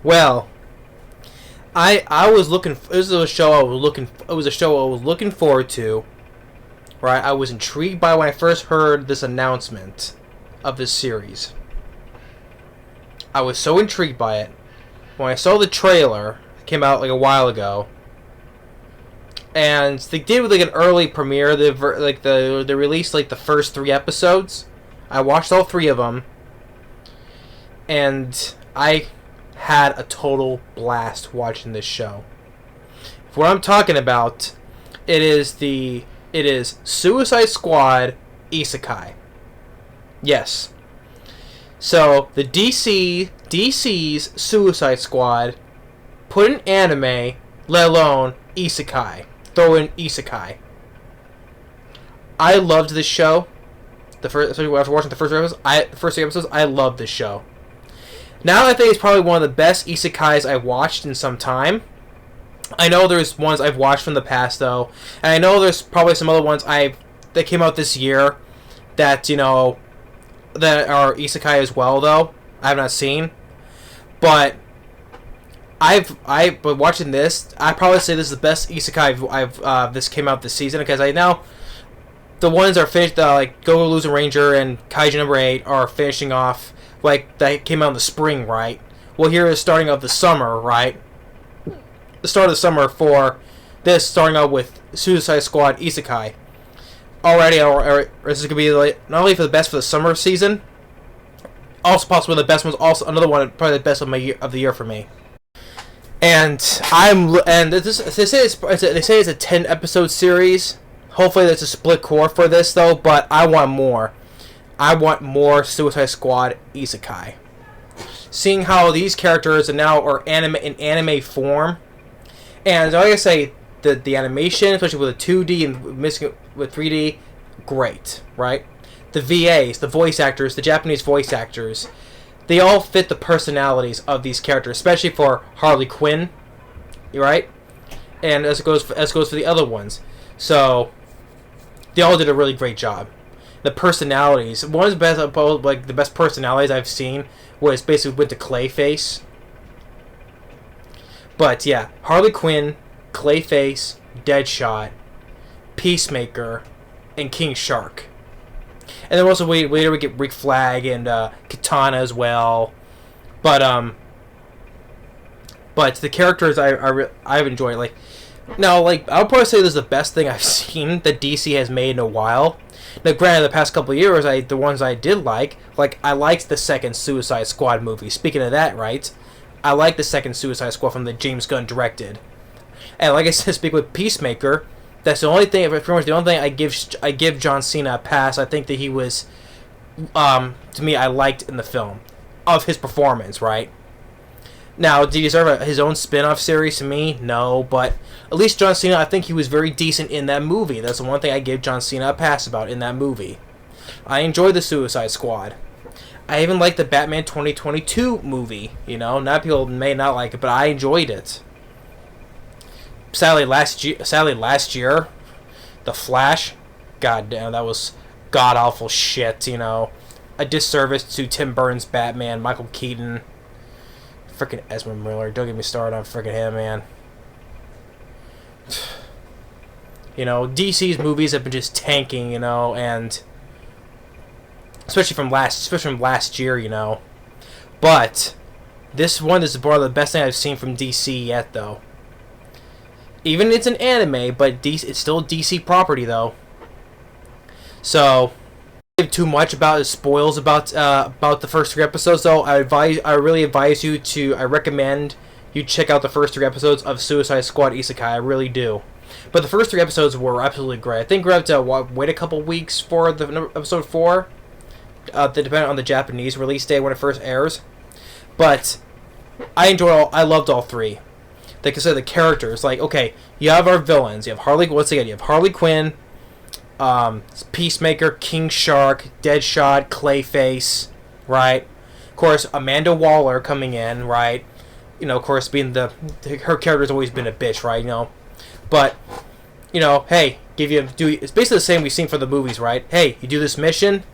Well, I was looking. This was a show I was looking. It was a show I was looking forward to. Right, I was intrigued by when I first heard this announcement of this series. I was so intrigued by it when I saw the trailer. It came out like a while ago, and they did like an early premiere. They released like the first 3 episodes. I watched all 3 of them, and I had a total blast watching this show. For what I'm talking about, it is Suicide Squad Isekai. Yes. So the DC's Suicide Squad put an anime, let alone Isekai. Throw in Isekai. I loved this show. Especially after watching the first 3 episodes, I loved this show. Now I think it's probably one of the best isekais I've watched in some time. I know there's ones I've watched from the past though, and I know there's probably some other ones that came out this year that that are isekai as well though. I have not seen, but but watching this, I probably say this is the best isekai I've this came out this season because I now the ones are finished like Go Losing Ranger and Kaiju number 8 are finishing off. Like, that came out in the spring, right? Well, here is starting of the summer, right? The start of the summer for this, starting out with Suicide Squad Isekai. Already, this is going to be like, not only for the best for the summer season, also possibly the best ones, also another one, probably the best of the year for me. And they say it's a 10-episode series. Hopefully there's a split core for this, though, but I want more. I want more Suicide Squad Isekai. Seeing how these characters are now in anime form, and like I say, the animation, especially with the 2D and mixing it with 3D, great, right? The VAs, the voice actors, the Japanese voice actors, they all fit the personalities of these characters, especially for Harley Quinn, right? And as it goes for the other ones, so they all did a really great job. The personalities. One of the best personalities I've seen was basically went to Clayface. But yeah, Harley Quinn, Clayface, Deadshot, Peacemaker, and King Shark. And then also later we get Rick Flag and Katana as well. But the characters I've enjoyed. Like now, like I would probably say this is the best thing I've seen that DC has made in a while. Now, granted, the past couple of years, the ones I did like I liked the second Suicide Squad movie. Speaking of that, right, I like the second Suicide Squad from the James Gunn directed. And like I said, speaking with Peacemaker, that's the only thing. Pretty much the only thing I give John Cena a pass. I think that he was, to me, I liked in the film of his performance. Right. Now, did he deserve his own spin-off series? To me, no. But at least John Cena, I think he was very decent in that movie. That's the one thing I give John Cena a pass about in that movie. I enjoyed the Suicide Squad. I even liked the Batman 2022 movie. Not people may not like it, but I enjoyed it. Sadly, last year, The Flash, goddamn, that was god-awful shit, A disservice to Tim Burton's Batman, Michael Keaton. Freaking Ezra Miller. Don't get me started on freaking him, man. DC's movies have been just tanking, and especially from last year, But this one is one of the best things I've seen from DC yet, though. Even it's an anime, but it's still DC property, though. So too much about spoils about the first 3 episodes though. I recommend you check out the first 3 episodes of Suicide Squad Isekai. I really do. But the first 3 episodes were absolutely great. I think we're going to have to wait a couple weeks for the episode 4, depending on the Japanese release day when it first airs. But I loved all 3. Like I said, the characters, like, okay, you have our villains. You have Harley Quinn, Peacemaker, King Shark, Deadshot, Clayface, right? Of course, Amanda Waller coming in, right? Of course, being her character's always been a bitch, right? But hey, it's basically the same we've seen for the movies, right? Hey, you do this mission,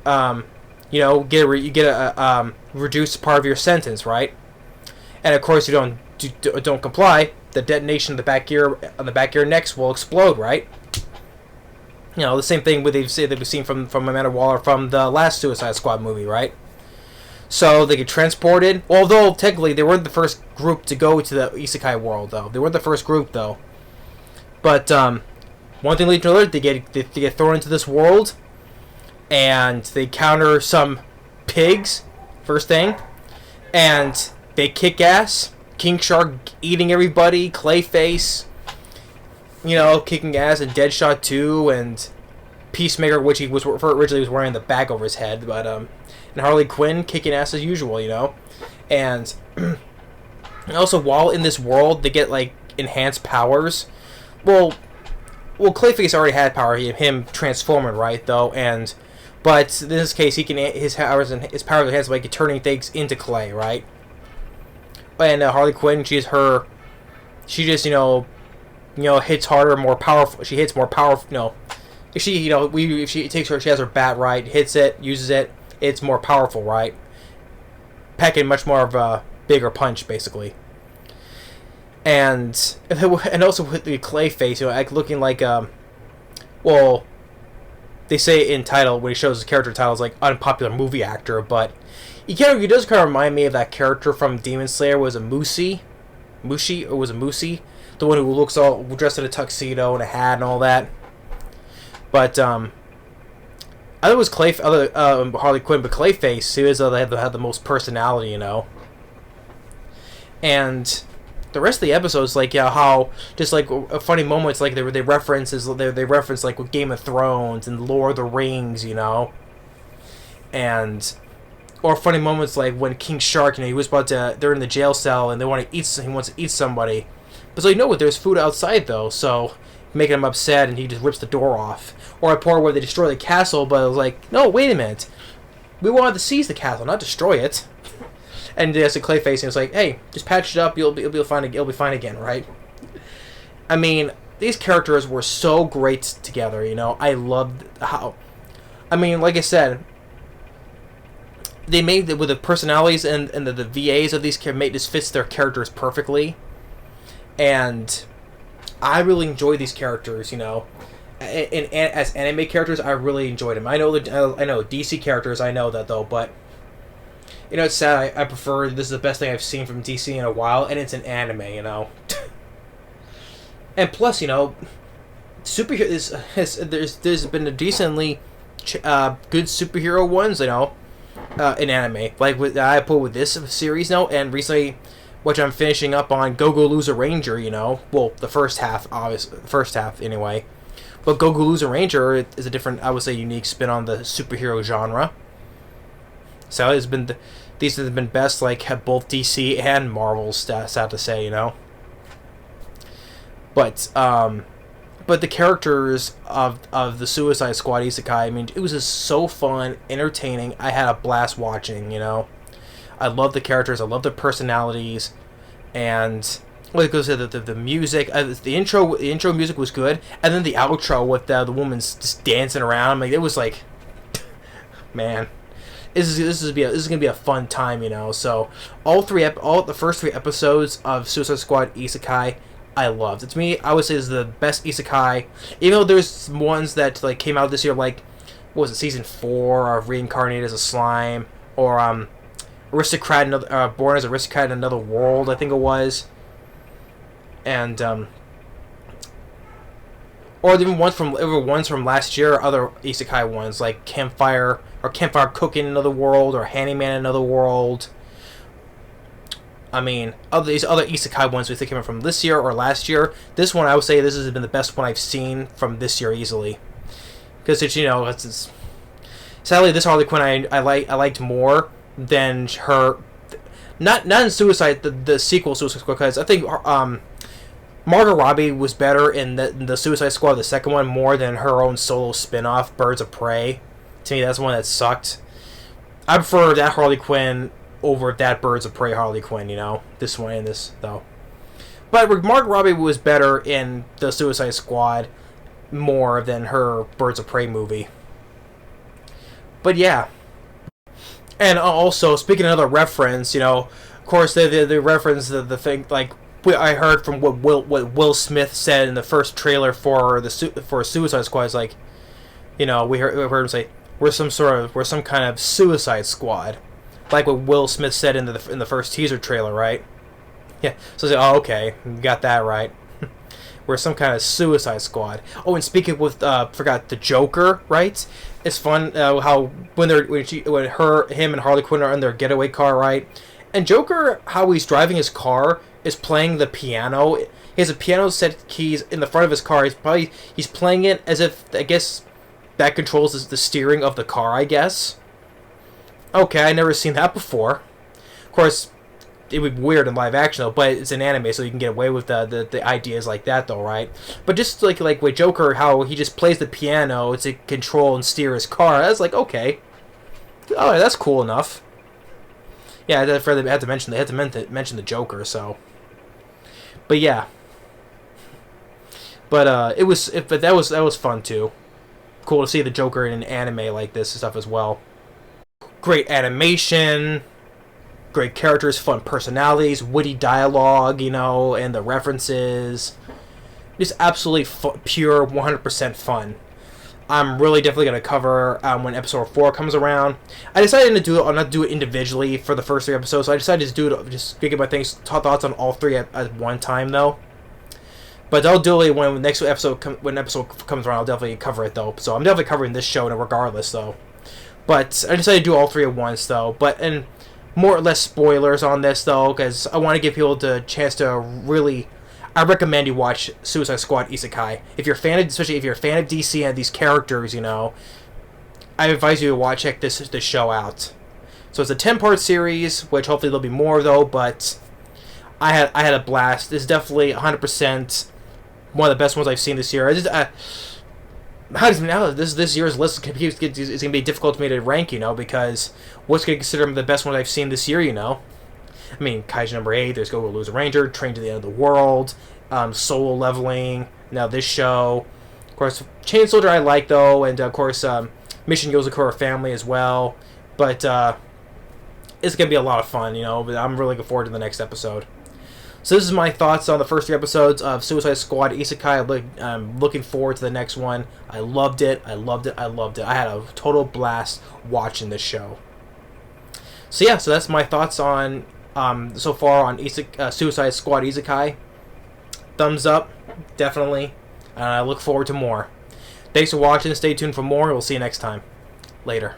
you get a reduced part of your sentence, right? And of course, you don't comply, the detonation of the back gear on the back gear necks will explode, right? You know, the same thing with they've seen from Amanda Waller from the last Suicide Squad movie, right? So they get transported. Although technically they weren't the first group to go to the Isekai world, though. They weren't the first group, though. But one thing leads to another. They get thrown into this world, and they encounter some pigs. First thing, and they kick ass. King Shark eating everybody. Clayface, you know, kicking ass, and Deadshot too, and Peacemaker, which he was originally was wearing the bag over his head, but and Harley Quinn kicking ass as usual, you know, and also while in this world they get like enhanced powers. Well, Clayface already had power, him transforming, right? Though, but in this case, he can his powers enhanced by turning things into clay, right? And Harley Quinn, she just hits harder, more powerful. She hits more powerful. No, if she takes her, she has her bat right, hits it, uses it, it's more powerful, right? Packing much more of a bigger punch, basically. And also with the Clayface, like looking like they say in title when he shows his character titles like unpopular movie actor, but he does kind of remind me of that character from Demon Slayer. Was a Mushi, the one who looks all dressed in a tuxedo and a hat and all that. But I thought it was Harley Quinn, but Clayface, who is they had the most personality, you know. And the rest of the episodes, like how just like funny moments, like they reference like with Game of Thrones and Lord of the Rings, you know, and or funny moments like when King Shark, he was they're in the jail cell and he wants to eat somebody, but so there's food outside though, so making him upset and he just rips the door off. Or a part where they destroy the castle, but it was like, no, wait a minute, we wanted to seize the castle, not destroy it. And there's a Clayface, and it's like, hey, just patch it up, you'll be fine again, right? I mean, these characters were so great together, you know. I loved how, like I said, they made with the personalities and the VAs of these this fits their characters perfectly, and I really enjoy these characters, you know. As anime characters, I really enjoyed them. I know DC characters, I know that though, but. It's sad. I prefer. This is the best thing I've seen from DC in a while, and it's an anime, you know. And plus, superhero there's been a decently good superhero ones, you know, in anime. Like I put with this series now, and recently, which I'm finishing up on, Go Loser Ranger. You know, well, the first half, obviously, anyway. But Go Loser Ranger is a different, I would say, unique spin on the superhero genre. So these have been best, like, have both DC and Marvel, sad to say, you know. But the characters of the Suicide Squad Isekai, it was just so fun, entertaining. I had a blast watching, you know. I love the characters, I love their personalities, and like I said, the music, the intro music was good, and then the outro with the woman's just dancing around, it was like, man. This is gonna be a fun time, you know. So all the first 3 episodes of Suicide Squad Isekai, I loved. To me, I would say this is the best Isekai. Even though there's ones that like came out this year, like what was it, season 4 of Reincarnated as a Slime, or Aristocrat, Born as Aristocrat in Another World, I think it was, and or even ones from last year, other Isekai ones like Campfire Cooking in Another World, or Handyman in Another World. These other Isekai ones we think came from this year or last year. This one, I would say, this has been the best one I've seen from this year easily, because it's sadly this Harley Quinn I liked more than her. Not in Suicide the sequel Suicide Squad, because I think Margot Robbie was better in the Suicide Squad, the second one, more than her own solo spin-off, Birds of Prey. To me, that's the one that sucked. I prefer that Harley Quinn over that Birds of Prey Harley Quinn, you know? This one and this, though. But Margot Robbie was better in the Suicide Squad more than her Birds of Prey movie. But yeah. And also, speaking of another reference, you know, course, they reference the thing like I heard from what Will Smith said in the first trailer for Suicide Squad. Is like, we heard him say we're some kind of Suicide Squad, like what Will Smith said in the first teaser trailer, right? Yeah. So I say, oh, okay, you got that right. We're some kind of Suicide Squad. Oh, and speaking with forgot the Joker, right? It's fun how when him and Harley Quinn are in their getaway car, right? And Joker, how he's driving his car is playing the piano. He has a piano set keys in the front of his car. He's playing it as if, I guess, that controls the steering of the car, I guess. Okay, I never seen that before. Of course, it would be weird in live action though, but it's an anime, so you can get away with the ideas like that though, right? But just like with Joker, how he just plays the piano to control and steer his car. That's like, okay, oh, that's cool enough. Yeah, they had to mention the Joker, so. But yeah. But that was fun too. Cool to see the Joker in an anime like this and stuff as well. Great animation, great characters, fun personalities, witty dialogue, and the references. Just absolutely pure 100% fun. I'm really definitely going to cover when episode 4 comes around. I decided I'll not do it individually for the first 3 episodes, so I decided to do it, just get my thoughts on all 3 at one time, though. But I'll do it when episode comes around. I'll definitely cover it, though. So I'm definitely covering this show regardless, though. But I decided to do all 3 at once, though. And more or less spoilers on this, though, because I want to give people the chance to really. I recommend you watch Suicide Squad Isekai. Especially if you're a fan of DC and these characters, I advise you to check this show out. So it's a 10-part series, which hopefully there'll be more though. But I had a blast. This is definitely 100% one of the best ones I've seen this year. This year's list is gonna be difficult for me to rank, because what's gonna consider the best one I've seen this year, I mean, Kaiju number 8, there's Go Lose a Ranger, Train to the End of the World, Solo Leveling, now this show. Of course, Chain Soldier I like, though, and of course, Mission Yozakura Family as well. But it's going to be a lot of fun, but I'm really looking forward to the next episode. So this is my thoughts on the first 3 episodes of Suicide Squad Isekai. I'm looking forward to the next one. I loved it. I had a total blast watching this show. So yeah, so that's my thoughts on so far on Suicide Squad Isekai. Thumbs up, definitely. And I look forward to more. Thanks for watching. Stay tuned for more. We'll see you next time. Later.